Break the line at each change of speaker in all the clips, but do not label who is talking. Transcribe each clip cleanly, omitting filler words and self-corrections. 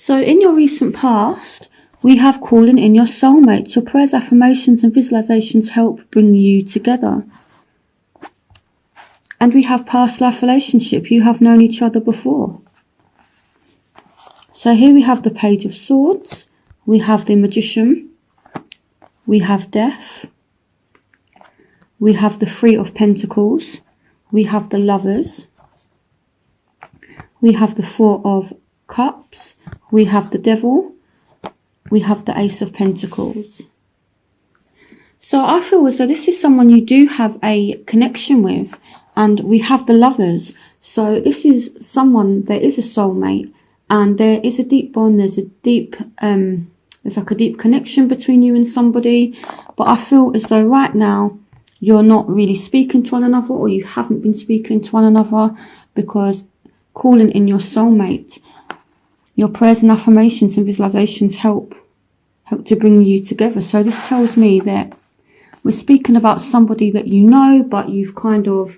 So in your recent past, we have calling in your soulmate. Your prayers, affirmations and visualizations help bring you together. And we have past life relationship. You have known each other before. So here we have the Page of Swords. We have the Magician. We have Death. We have the Three of Pentacles. We have the Lovers. We have the Four of Cups. We have the Devil. We have the Ace of Pentacles. So I feel as though this is someone you do have a connection with. And we have the Lovers. So this is someone, there is a soulmate. And there is a deep bond. There's a deep, there's like a deep connection between you and somebody. But I feel as though right now, you're not really speaking to one another, or you haven't been speaking to one another, because calling in your soulmate, your prayers and affirmations and visualizations help to bring you together. So this tells me that we're speaking about somebody that you know, but you've kind of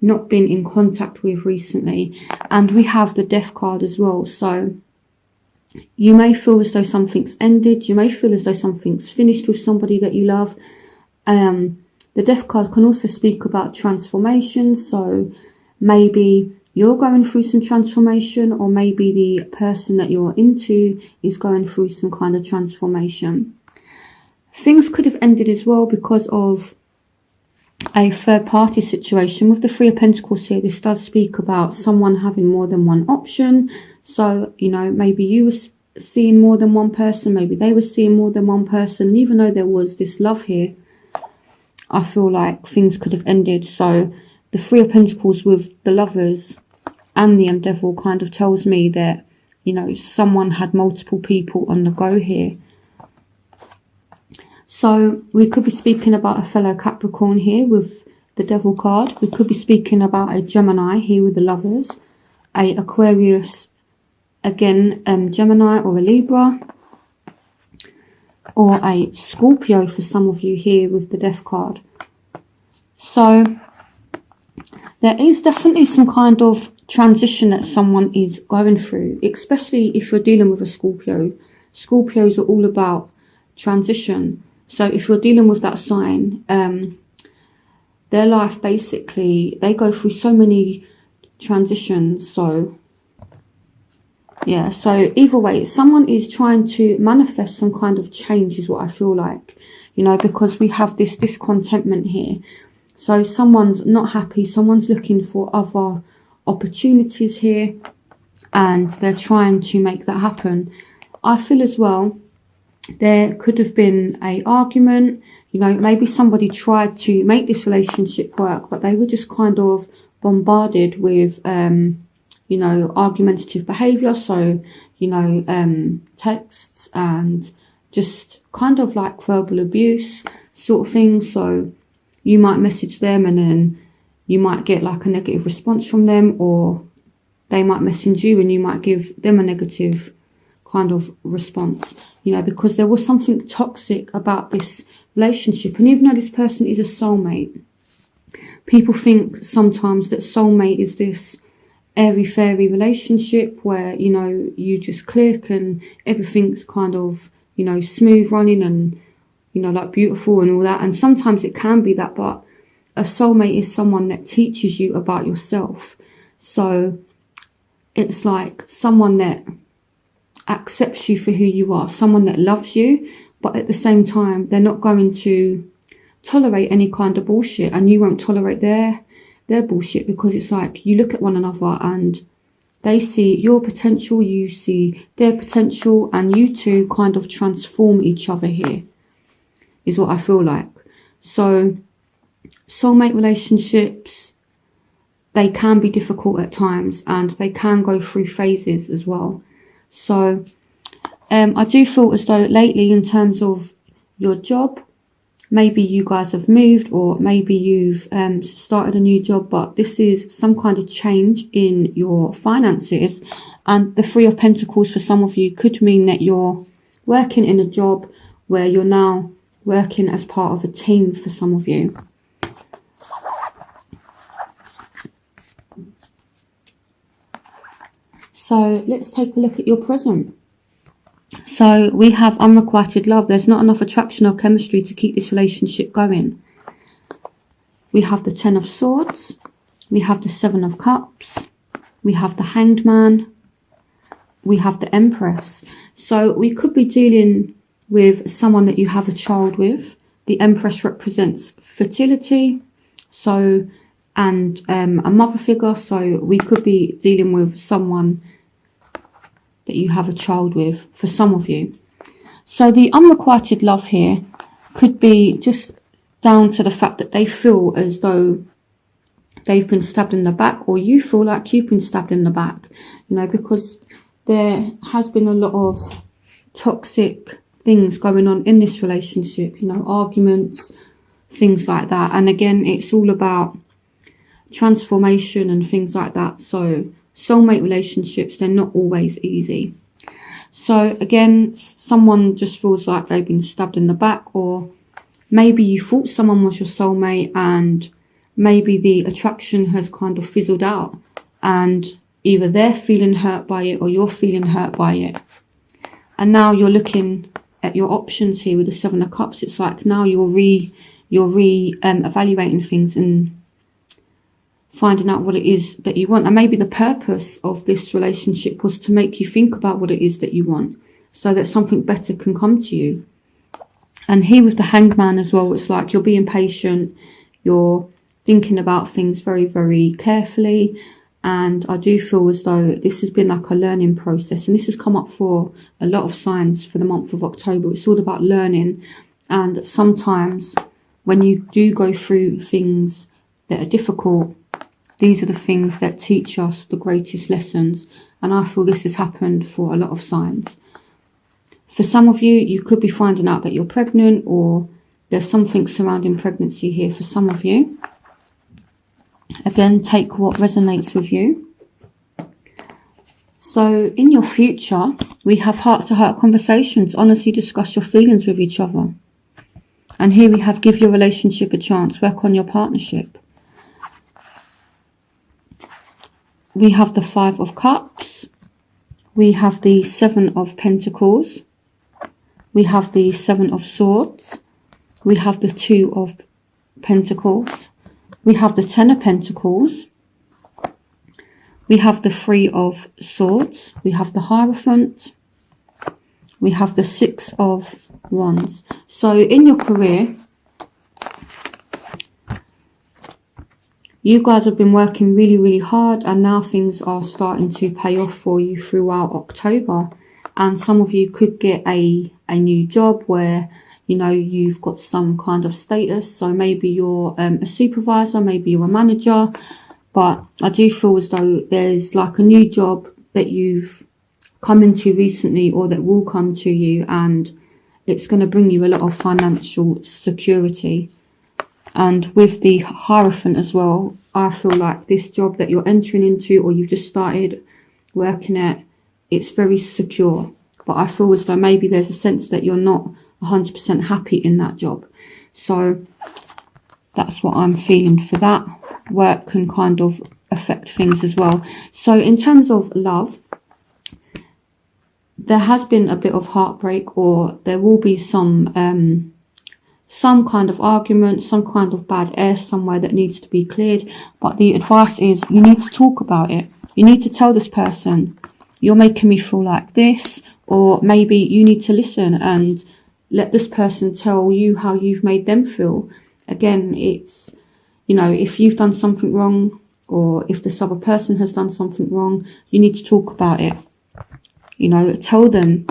not been in contact with recently. And we have the Death card as well. So you may feel as though something's ended. You may feel as though something's finished with somebody that you love. The Death card can also speak about transformation. So maybe you're going through some transformation, or maybe the person that you're into is going through some kind of transformation. Things could have ended as well because of a third party situation. With the Three of Pentacles here, this does speak about someone having more than one option. So, you know, maybe you were seeing more than one person, maybe they were seeing more than one person. And even though there was this love here, I feel like things could have ended. So the Three of Pentacles with the Lovers and the Devil kind of tells me that, you know, someone had multiple people on the go here. So we could be speaking about a fellow Capricorn here with the Devil card. We could be speaking about a Gemini here with the Lovers, a Aquarius, again, Gemini or a Libra, or a Scorpio for some of you here with the Death card. So there is definitely some kind of transition that someone is going through, especially if you're dealing with a Scorpio. Scorpios are all about transition. So if you're dealing with that sign, their life basically, they go through so many transitions. So yeah, so either way, someone is trying to manifest some kind of change is what I feel like, you know, because we have this discontentment here. So someone's not happy, someone's looking for other opportunities here, and they're trying to make that happen. I feel as well, there could have been an argument, you know, maybe somebody tried to make this relationship work, but they were just kind of bombarded with, you know, argumentative behaviour. So, you know, texts and just kind of like verbal abuse sort of thing. So you might message them and then you might get like a negative response from them, or they might message you and you might give them a negative kind of response, you know, because there was something toxic about this relationship. And even though this person is a soulmate, people think sometimes that soulmate is this airy-fairy relationship where, you know, you just click and everything's kind of, you know, smooth running and, you know, like beautiful and all that. And sometimes it can be that, but a soulmate is someone that teaches you about yourself. So it's like someone that accepts you for who you are, someone that loves you, but at the same time, they're not going to tolerate any kind of bullshit, and you won't tolerate their bullshit, because it's like you look at one another and they see your potential, you see their potential, and you two kind of transform each other here, is what I feel like. So soulmate relationships, they can be difficult at times, and they can go through phases as well. So I do feel as though lately, in terms of your job, maybe you guys have moved, or maybe you've started a new job, but this is some kind of change in your finances. And the Three of Pentacles for some of you could mean that you're working in a job where you're now working as part of a team for some of you. So let's take a look at your present. So we have unrequited love. There's not enough attraction or chemistry to keep this relationship going. We have the 10 of Swords. We have the 7 of Cups. We have the Hanged Man. We have the Empress. So we could be dealing with someone that you have a child with. The Empress represents fertility, so, and a mother figure. So we could be dealing with someone that you have a child with, for some of you. So the unrequited love here could be just down to the fact that they feel as though they've been stabbed in the back, or you feel like you've been stabbed in the back, you know, because there has been a lot of toxic things going on in this relationship, you know, arguments, things like that. And again, it's all about transformation and things like that. So soulmate relationships, they're not always easy. So again, someone just feels like they've been stabbed in the back, or maybe you thought someone was your soulmate and maybe the attraction has kind of fizzled out, and either they're feeling hurt by it or you're feeling hurt by it. And now you're looking at your options here with the 7 of Cups. It's like now you're evaluating things and finding out what it is that you want. And maybe the purpose of this relationship was to make you think about what it is that you want, so that something better can come to you. And here with the Hanged Man as well, it's like you're being patient, you're thinking about things very, very carefully. And I do feel as though this has been like a learning process, and this has come up for a lot of signs for the month of October. It's all about learning, and sometimes when you do go through things that are difficult, these are the things that teach us the greatest lessons. And I feel this has happened for a lot of signs. For some of you, you could be finding out that you're pregnant, or there's something surrounding pregnancy here for some of you. Again, take what resonates with you. So in your future, we have heart-to-heart conversations. Honestly discuss your feelings with each other. And here we have give your relationship a chance. Work on your partnership. We have the 5 of Cups. We have the 7 of Pentacles. We have the 7 of Swords. We have the 2 of Pentacles. We have the 10 of Pentacles. We have the 3 of Swords. We have the Hierophant. We have the 6 of Wands. So in your career, you guys have been working really, really hard, and now things are starting to pay off for you throughout October. And some of you could get a new job where, you know, you've got some kind of status. So maybe you're a supervisor, maybe you're a manager. But I do feel as though there's like a new job that you've come into recently, or that will come to you, and it's going to bring you a lot of financial security. And with the Hierophant as well, I feel like this job that you're entering into, or you've just started working at, it's very secure. But I feel as though maybe there's a sense that you're not 100% happy in that job. So that's what I'm feeling for that. Work can kind of affect things as well. So in terms of love, there has been a bit of heartbreak, or there will be some kind of argument, some kind of bad air somewhere that needs to be cleared. But the advice is you need to talk about it. You need to tell this person, you're making me feel like this, or maybe you need to listen and let this person tell you how you've made them feel. Again, it's, you know, if you've done something wrong, or if this other person has done something wrong, you need to talk about it. You know, tell them,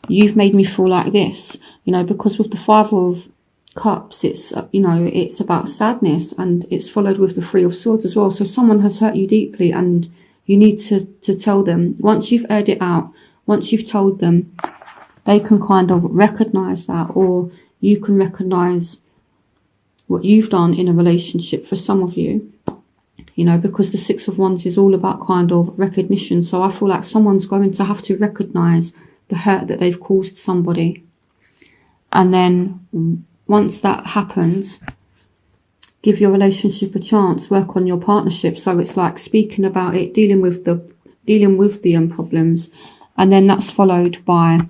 you've made me feel like this. You know, because with the 5 of Cups, it's, you know, it's about sadness, and it's followed with the 3 of Swords as well. So someone has hurt you deeply, and you need to tell them. Once you've aired it out, once you've told them, they can kind of recognize that, or you can recognize what you've done in a relationship for some of you, you know, because the 6 of Wands is all about kind of recognition. So I feel like someone's going to have to recognize the hurt that they've caused somebody. And then once that happens, give your relationship a chance, work on your partnership. So it's like speaking about it, dealing with the problems, and then that's followed by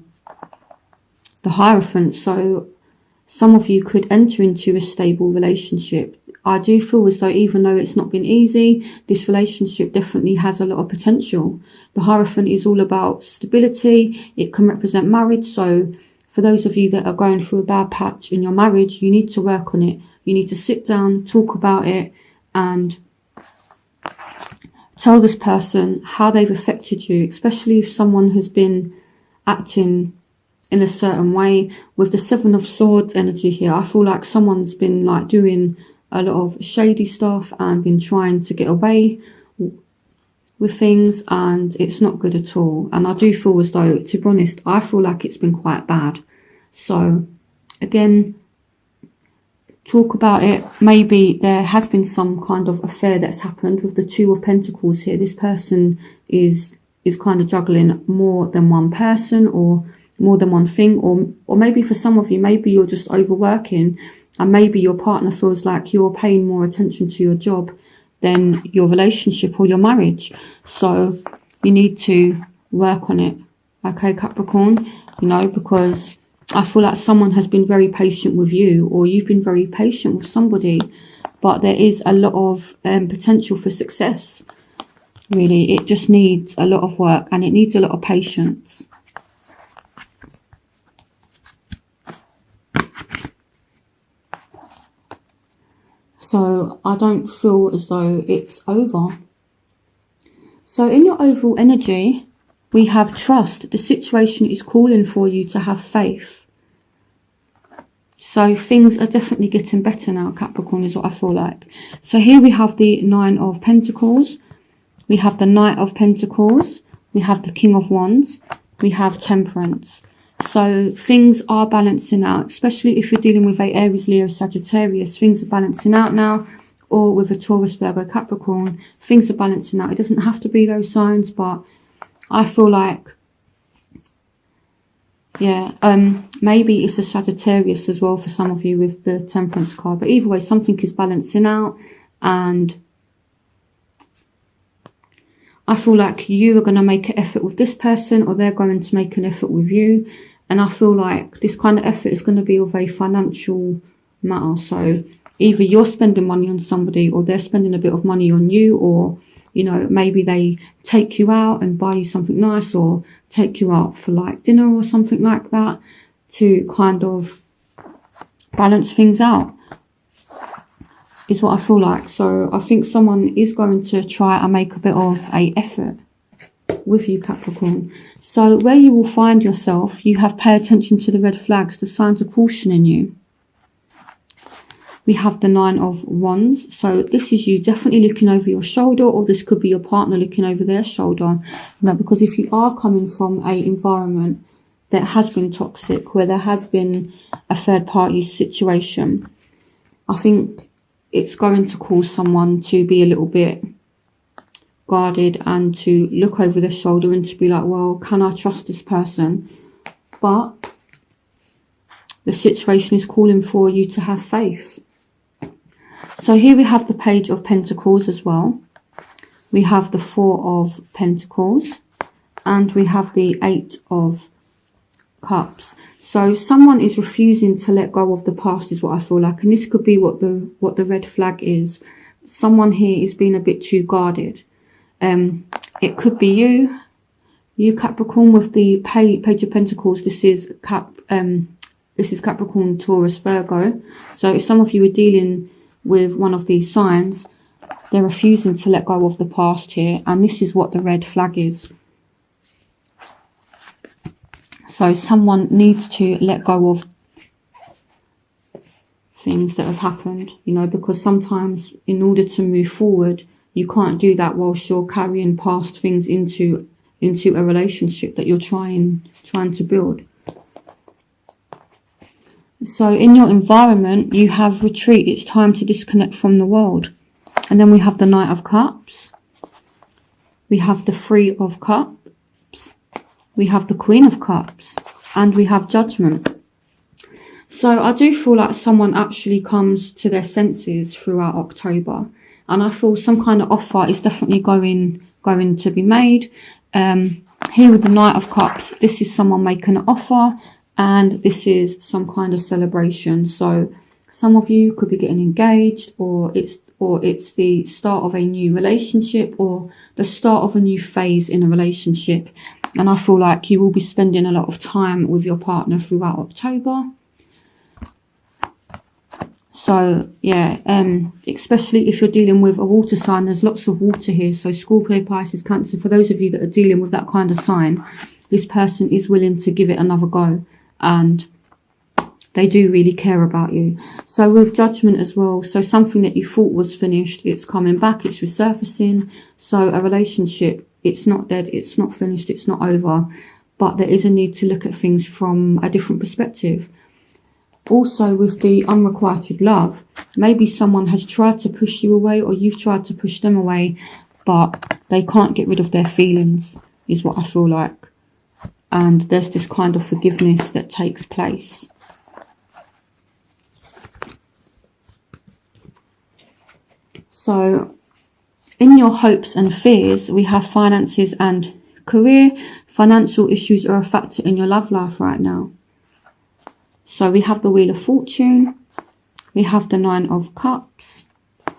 the Hierophant. So some of you could enter into a stable relationship. I do feel as though even though it's not been easy, this relationship definitely has a lot of potential. The Hierophant is all about stability. It can represent marriage. So for those of you that are going through a bad patch in your marriage, you need to work on it. You need to sit down, talk about it, and tell this person how they've affected you, especially if someone has been acting in a certain way. With the Seven of Swords energy here, I feel like someone's been like doing a lot of shady stuff and been trying to get away with things, and it's not good at all. And I do feel as though, to be honest, I feel like it's been quite bad. So again, talk about it. Maybe there has been some kind of affair that's happened. With the Two of Pentacles here, this person is kind of juggling more than one person or more than one thing, or maybe for some of you, maybe you're just overworking, and maybe your partner feels like you're paying more attention to your job than your relationship or your marriage. So you need to work on it, okay, Capricorn, because I feel like someone has been very patient with you, or you've been very patient with somebody, but there is a lot of potential for success. Really, it just needs a lot of work, and it needs a lot of patience. So I don't feel as though it's over. So in your overall energy, we have trust. The situation is calling for you to have faith. So things are definitely getting better now, Capricorn, is what I feel like. So here we have the Nine of Pentacles. We have the Knight of Pentacles. We have the King of Wands. We have Temperance. So things are balancing out, especially if you're dealing with a Aries, Leo, Sagittarius. Things are balancing out now. Or with a Taurus, Virgo, Capricorn, things are balancing out. It doesn't have to be those signs, but I feel like, yeah, maybe it's a Sagittarius as well for some of you with the Temperance card. But either way, something is balancing out, and I feel like you are going to make an effort with this person, or they're going to make an effort with you. And I feel like this kind of effort is going to be of a financial matter. So either you're spending money on somebody, or they're spending a bit of money on you, or, maybe they take you out and buy you something nice, or take you out for like dinner or something like that, to kind of balance things out, is what I feel like. So I think someone is going to try and make a bit of an effort with you, Capricorn. So where you will find yourself, you have pay attention to the red flags, the signs of caution in you. We have the Nine of Wands. So this is you definitely looking over your shoulder, or this could be your partner looking over their shoulder. Because if you are coming from an environment that has been toxic, where there has been a third party situation, I think it's going to cause someone to be a little bit guarded and to look over their shoulder and to be like, well, can I trust this person? But the situation is calling for you to have faith. So here we have the Page of Pentacles as well. We have the Four of Pentacles, and we have the Eight of Cups. So someone is refusing to let go of the past, is what I feel like, and this could be what the red flag is. Someone here is being a bit too guarded. It could be you Capricorn, with the Page of Pentacles. This is Capricorn, Taurus, Virgo. So if some of you are dealing with one of these signs, they're refusing to let go of the past here, and this is what the red flag is. So someone needs to let go of things that have happened, because sometimes in order to move forward, you can't do that whilst you're carrying past things into a relationship that you're trying to build. So in your environment, you have retreat. It's time to disconnect from the world. And then we have the Knight of Cups. We have the Three of Cups. We have the Queen of Cups. And we have Judgment. So I do feel like someone actually comes to their senses throughout October. And I feel some kind of offer is definitely going to be made. Here with the Knight of Cups, this is someone making an offer. and this is some kind of celebration. So some of you could be getting engaged, or it's the start of a new relationship, or the start of a new phase in a relationship. And I feel like you will be spending a lot of time with your partner throughout October. So yeah, especially if you're dealing with a water sign, there's lots of water here. So Scorpio, Pisces, Cancer, for those of you that are dealing with that kind of sign, this person is willing to give it another go, and they do really care about you. So with Judgment as well, so something that you thought was finished, it's coming back, it's resurfacing. So a relationship, it's not dead, it's not finished, it's not over, but there is a need to look at things from a different perspective. Also with the unrequited love, maybe someone has tried to push you away, or you've tried to push them away, but they can't get rid of their feelings, is what I feel like. And there's this kind of forgiveness that takes place. So in your hopes and fears, we have finances and career. Financial issues are a factor in your love life right now. So we have the Wheel of Fortune, we have the Nine of Cups,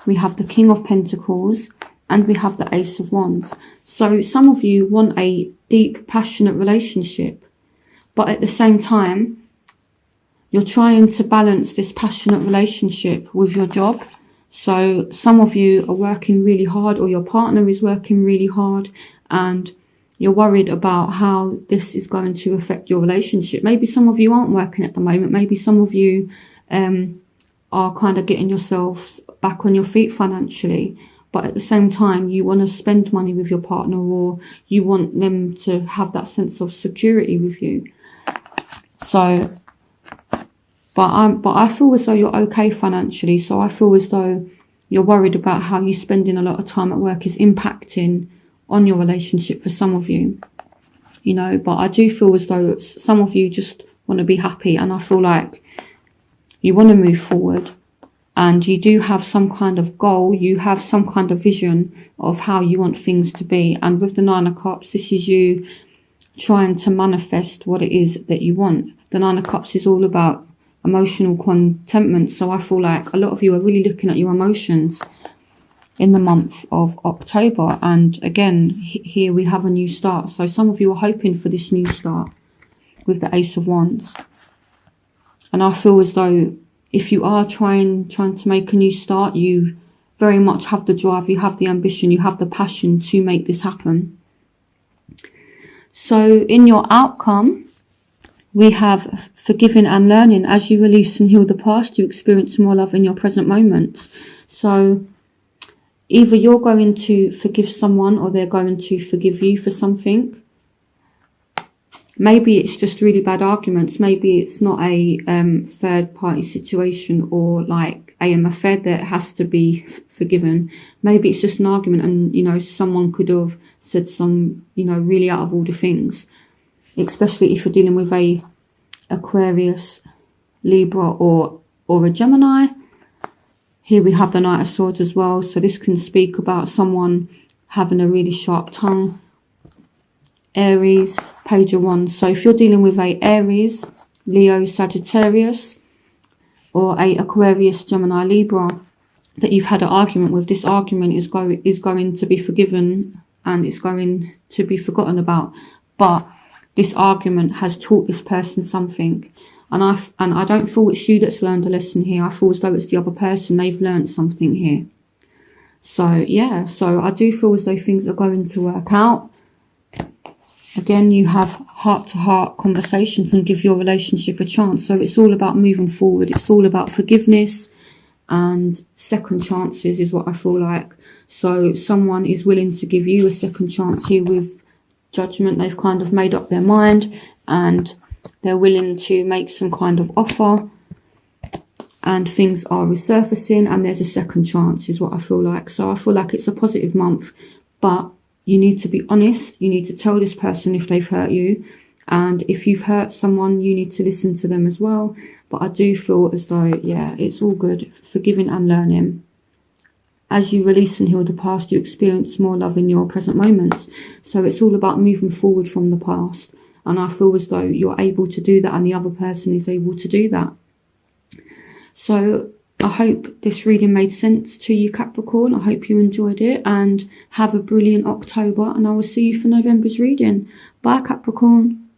we have the King of Pentacles, and we have the Ace of Wands. So some of you want a deep, passionate relationship, but at the same time, you're trying to balance this passionate relationship with your job. So some of you are working really hard, or your partner is working really hard, and you're worried about how this is going to affect your relationship. Maybe some of you aren't working at the moment. Maybe some of you are kind of getting yourselves back on your feet financially. But at the same time, you want to spend money with your partner, or you want them to have that sense of security with you. So, but I feel as though you're okay financially. So I feel as though you're worried about how you spending a lot of time at work is impacting on your relationship for some of you, you know. But I do feel as though some of you just want to be happy, and I feel like you want to move forward, and you do have some kind of goal, you have some kind of vision of how you want things to be. And with the Nine of Cups, this is you trying to manifest what it is that you want. The Nine of Cups is all about emotional contentment. So I feel like a lot of you are really looking at your emotions in the month of October. And again, here we have a new start. So some of you are hoping for this new start with the Ace of Wands. And I feel as though if you are trying to make a new start, you very much have the drive, you have the ambition, you have the passion to make this happen. So in your outcome, we have forgiving and learning. As you release and heal the past, you experience more love in your present moments. So either you're going to forgive someone, or they're going to forgive you for something. Maybe it's just really bad arguments. Maybe it's not a third party situation, or like an affair that has to be forgiven. Maybe it's just an argument, and you know, someone could have said some, you know, really out of order things. Especially if you're dealing with a Aquarius, Libra, or a Gemini. Here we have the Knight of Swords as well. So this can speak about someone having a really sharp tongue. Aries, Page of Wands. So if you're dealing with a Aries, Leo, Sagittarius, or a Aquarius, Gemini, Libra that you've had an argument with, this argument is going to be forgiven, and it's going to be forgotten about. But this argument has taught this person something. And I don't feel it's you that's learned a lesson here. I feel as though it's the other person. They've learned something here. So, yeah. So, I do feel as though things are going to work out. Again, you have heart-to-heart conversations and give your relationship a chance. So, it's all about moving forward. It's all about forgiveness and second chances is what I feel like. So, someone is willing to give you a second chance here with Judgment. They've kind of made up their mind, and they're willing to make some kind of offer, and things are resurfacing, and there's a second chance is what I feel like. So I feel like it's a positive month, but you need to be honest. You need to tell this person if they've hurt you, and if you've hurt someone, you need to listen to them as well. But I do feel as though, yeah, it's all good. Forgiving and learning. As you release and heal the past, you experience more love in your present moments. So it's all about moving forward from the past And I feel as though you're able to do that and the other person is able to do that. So I hope this reading made sense to you, Capricorn. I hope you enjoyed it, and have a brilliant October, and I will see you for November's reading. Bye, Capricorn.